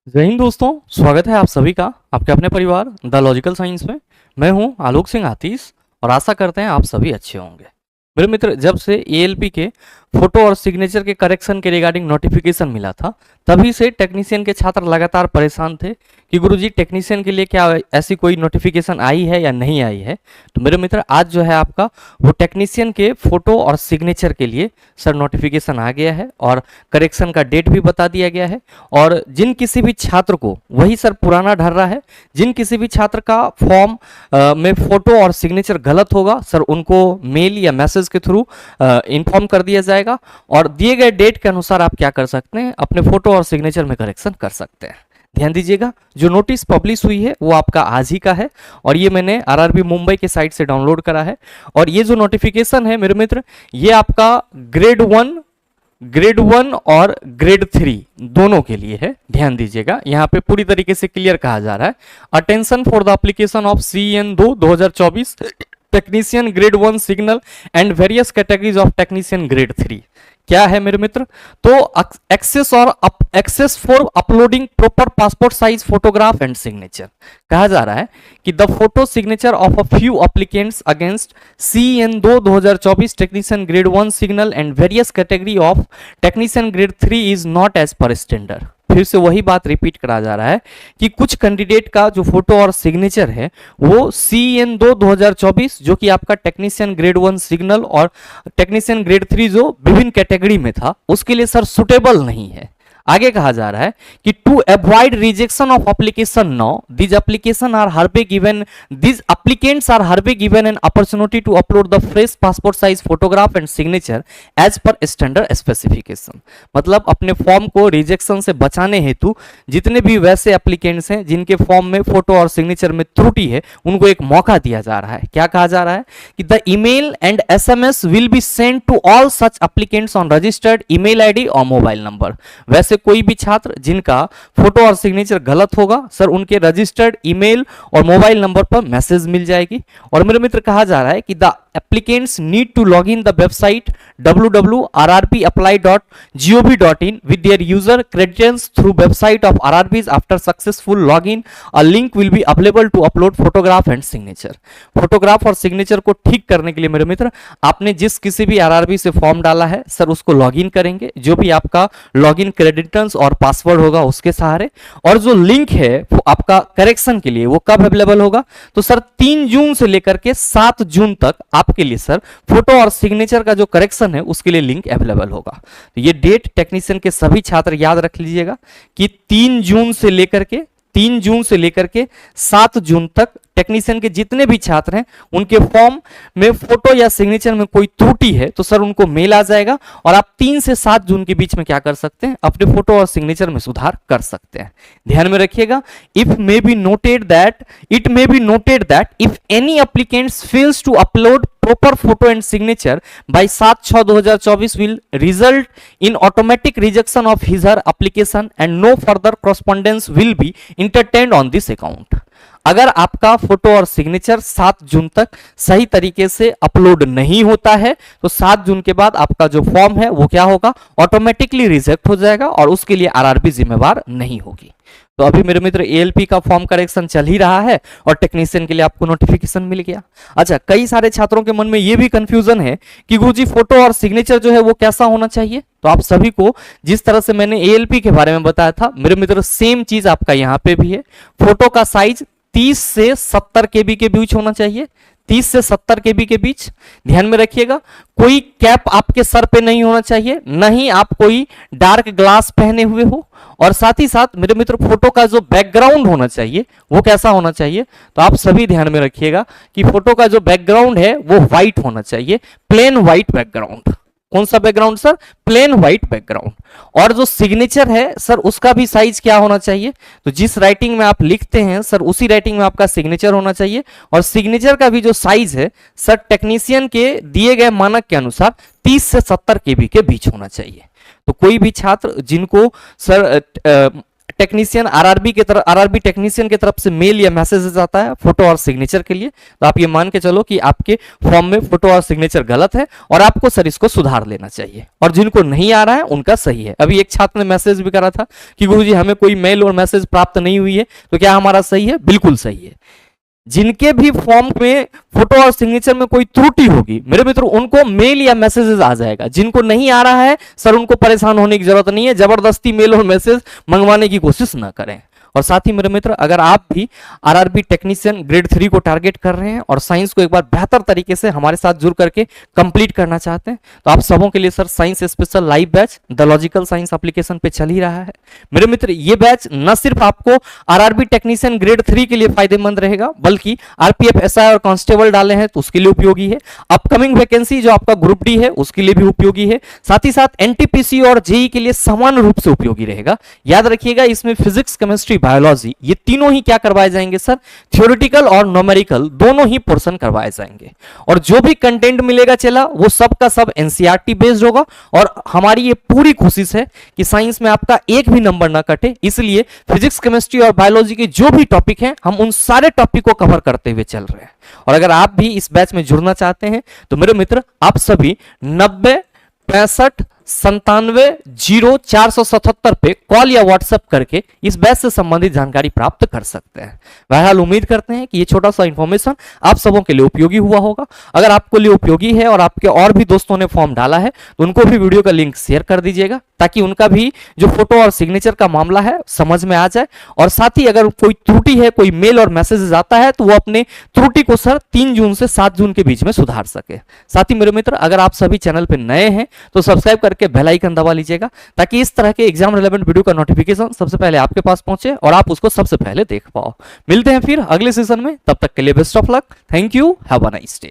जय हिंद दोस्तों, स्वागत है आप सभी का आपके अपने परिवार द लॉजिकल साइंस में। मैं हूं आलोक सिंह आतीश और आशा करते हैं आप सभी अच्छे होंगे। मेरे मित्र, जब से एएलपी के फोटो और सिग्नेचर के करेक्शन के रिगार्डिंग नोटिफिकेशन मिला था, तभी से टेक्नीशियन के छात्र लगातार परेशान थे कि गुरुजी टेक्नीशियन के लिए क्या ऐसी कोई नोटिफिकेशन आई है या नहीं आई है। तो मेरे मित्र, आज जो है आपका वो टेक्नीशियन के फोटो और सिग्नेचर के लिए सर नोटिफिकेशन आ गया है और करेक्शन का डेट भी बता दिया गया है। और जिन किसी भी छात्र को, वही सर पुराना ढर रहा है, जिन किसी भी छात्र का फॉर्म में फोटो और सिग्नेचर गलत होगा सर, उनको मेल या मैसेज के थ्रू इन्फॉर्म कर दिया जाएगा और दिए गए डेट के अनुसार आप क्या कर सकते हैं, अपने फोटो और सिग्नेचर में करेक्शन कर सकते हैं। ध्यान दीजिएगा, जो नोटिस पब्लिश हुई है वो आपका आज ही का है और ये मैंने आरआरबी मुंबई के साइट से डाउनलोड करा है। और ये जो नोटिफिकेशन है मेरे मित्र, ये आपका ग्रेड 1 और ग्रेड 3 दोनों के लिए है। ध्यान दीजिएगा, यहाँ पे पूरी तरीके से क्लियर कहा जा रहा है, attention for the application of CN2 2024 technician grade 1 signal and various categories of technician grade 3। क्या है मेरे मित्र, तो access for uploading proper passport size photograph and signature. कहा जा रहा है कि the photo signature of a few applicants against CN2 2024 technician grade 1 signal and various category of technician grade 3 is not as per standard. फिर से वही बात repeat करा जा रहा है कि कुछ कैंडिडेट का जो फोटो और सिग्नेचर है वो CN2 2024 जो कि आपका टेक्नीशियन ग्रेड 1 सिग्नल और टेक्नीशियन ग्रेड 3 जो विभिन्न कैटेगरी में था, उसके लिए सर सुटेबल नहीं है। आगे कहा जा रहा है कि to avoid rejection of application now these application are here given these applicants are here given an opportunity to upload the fresh passport size photograph and signature as per standard specification. मतलब अपने form को rejection से बचाने हेतु जितने भी वैसे applicants हैं जिनके फॉर्म में फोटो और सिग्नेचर में त्रुटि है, उनको एक मौका दिया जा रहा है। क्या कहा जा रहा है कि the email and SMS will be send to all such applicants on registered email ID और मोबाइल नंबर। वैसे कोई भी छात्र जिनका फोटो और सिग्नेचर गलत होगा सर, उनके रजिस्टर्ड ईमेल और मोबाइल नंबर पर मैसेज मिल जाएगी। और मेरे मित्र, कहा जा रहा है कि the applicants need to log in the website www.rrbapply.gov.in with their user credentials through website of RRBs. After successful login, a link will be available to upload photograph and signature. Photograph और signature को ठीक करने के लिए मेरे मित्र, आपने जिस किसी भी आरआरबी से फॉर्म डाला है सर, उसको लॉगिन करेंगे, जो भी आपका लॉगिन क्रेडेंशियल्स और पासवर्ड होगा उसके सहारे। और जो लिंक है वो आपका करेक्शन के लिए वो कब अवेलेबल होगा, तो सर 3 जून से लेकर के 7 जून तक आपके लिए सर फोटो और सिग्नेचर का जो करेक्शन है उसके लिए लिंक अवेलेबल होगा। तो ये डेट टेक्नीशियन के सभी छात्र याद रख लीजिएगा कि 3 जून से लेकर के 7 जून तक टेक्नीशियन के जितने भी छात्र हैं उनके फॉर्म में फोटो या सिग्नेचर में कोई त्रुटि है तो सर उनको मेल आ जाएगा और आप 3 से 7 जून के बीच में क्या कर सकते हैं, अपने फोटो और सिग्नेचर में सुधार कर सकते हैं। ध्यान में रखिएगा, it may be noted that if any applicants fails to upload proper photo and signature by 7/6/2024 will result in automatic rejection of his her application and no further correspondence will be entertained on this account। अगर आपका photo और signature 7 जून तक सही तरीके से upload नहीं होता है तो 7 जून के बाद आपका जो फॉर्म है वो क्या होगा, ऑटोमेटिकली रिजेक्ट हो जाएगा और उसके लिए आरआरबी जिम्मेवार नहीं होगी। तो अभी मेरे मित्र एएलपी का फॉर्म करेक्शन चल ही रहा है और टेक्नीशियन के लिए आपको नोटिफिकेशन मिल गया। अच्छा, कई सारे छात्रों के मन में ये भी कंफ्यूजन है कि गुरुजी फोटो और सिग्नेचर जो है वो कैसा होना चाहिए। तो आप सभी को जिस तरह से मैंने एएलपी के बारे में बताया था मेरे मित्र, सेम चीज आपका यहाँ पे भी है। फोटो का साइज 30 से 70 केबी के बीच होना चाहिए, 30 से 70 केबी के बीच। ध्यान में रखिएगा, कोई कैप आपके सर पे नहीं होना चाहिए, न ही आप कोई डार्क ग्लास पहने हुए हो। और साथ ही साथ मेरे मित्र, फोटो का जो बैकग्राउंड होना चाहिए वो कैसा होना चाहिए, तो आप सभी ध्यान में रखिएगा कि फोटो का जो बैकग्राउंड है वो व्हाइट होना चाहिए, प्लेन व्हाइट बैकग्राउंड। कौन सा background sir, plain white background. और जो सिग्नेचर है सर, उसका भी साइज क्या होना चाहिए, तो जिस राइटिंग में आप लिखते हैं सर उसी राइटिंग में आपका सिग्नेचर होना चाहिए। और सिग्नेचर का भी जो साइज है सर, टेक्नीशियन के दिए गए मानक के अनुसार 30 से 70 केबी के बीच होना चाहिए। तो कोई भी छात्र जिनको सर टेक्नीशियन आरआरबी टेक्नीशियन की तरफ से मेल या मैसेज आता है फोटो और सिग्नेचर के लिए, तो आप ये मान के चलो कि आपके फॉर्म में फोटो और सिग्नेचर गलत है और आपको सर इसको सुधार लेना चाहिए, और जिनको नहीं आ रहा है उनका सही है। अभी एक छात्र ने मैसेज भी करा था कि गुरुजी हमें कोई मेल और मैसेज प्राप्त नहीं हुई है, तो क्या हमारा सही है? बिल्कुल सही है। जिनके भी फॉर्म में फोटो और सिग्नेचर में कोई त्रुटि होगी मेरे मित्रों, उनको मेल या मैसेजेस आ जाएगा। जिनको नहीं आ रहा है सर, उनको परेशान होने की जरूरत नहीं है, जबरदस्ती मेल और मैसेज मंगवाने की कोशिश ना करें। और साथ ही मेरे मित्र, अगर आप भी आरआरबी टेक्नीशियन ग्रेड 3 को टारगेट कर रहे हैं और साइंस को एक बार बेहतर तरीके से हमारे साथ जुड़ करके कंप्लीट करना चाहते हैं, तो आप सबों के लिए sir science special live batch the logical science application पे चल ही रहा है। मेरे मित्र, ये बैच न सिर्फ आपको आरआरबी टेक्नीशियन ग्रेड 3 के लिए फायदेमंद रहेगा, बल्कि आरपीएफ, एसआई और कांस्टेबल डाले हैं तो उसके लिए उपयोगी है। अपकमिंग वैकेंसी जो आपका ग्रुप डी है उसके लिए भी उपयोगी है। साथ ही साथ एनटीपीसी और जेई के लिए समान रूप से उपयोगी रहेगा। याद रखिएगा, इसमें फिजिक्स, केमिस्ट्री, बायोलॉजी ये तीनों ही क्या करवाए जाएंगे सर? थ्योरेटिकल और न्यूमेरिकल दोनों ही पोर्शन करवाए जाएंगे। और जो भी कंटेंट मिलेगा चला वो सब का सब एनसीईआरटी बेस्ड होगा। और हमारी ये पूरी कोशिश है कि साइंस में आपका एक भी नंबर ना कटे, इसलिए फिजिक्स, केमिस्ट्री और बायोलॉजी के जो भी टॉपिक हैं हम उन सारे टॉपिक को कवर करते हुए चल रहे हैं। और अगर आप भी इस बैच में जुड़ना चाहते हैं तो मेरे मित्र, आप सभी 90 65 97 0 477 पे कॉल या व्हाट्सएप करके इस बैच से संबंधित जानकारी प्राप्त कर सकते हैं। बहरहाल उम्मीद करते हैं कि ये छोटा सा इंफॉर्मेशन आप सबों के लिए उपयोगी हुआ होगा। अगर आपको लिए उपयोगी है और आपके और भी दोस्तों ने फॉर्म डाला है तो उनको भी वीडियो का लिंक शेयर कर दीजिएगा, ताकि उनका भी जो फोटो और सिग्नेचर का मामला है समझ में आ जाए। और साथ ही अगर कोई त्रुटि है, कोई मेल और मैसेज आता है, तो वो अपने त्रुटि को सर 3 जून से 7 जून के बीच में सुधार सके। साथ ही मेरे मित्र, अगर आप सभी चैनल पे नए हैं तो सब्सक्राइब करके बेल आइकन दबा लीजिएगा, ताकि इस तरह के एग्जाम रिलेवेंट वीडियो का नोटिफिकेशन सबसे पहले आपके पास पहुंचे और आप उसको सबसे पहले देख पाओ। मिलते हैं फिर अगले सेशन में, तब तक के लिए best of luck. Thank you, have a nice day.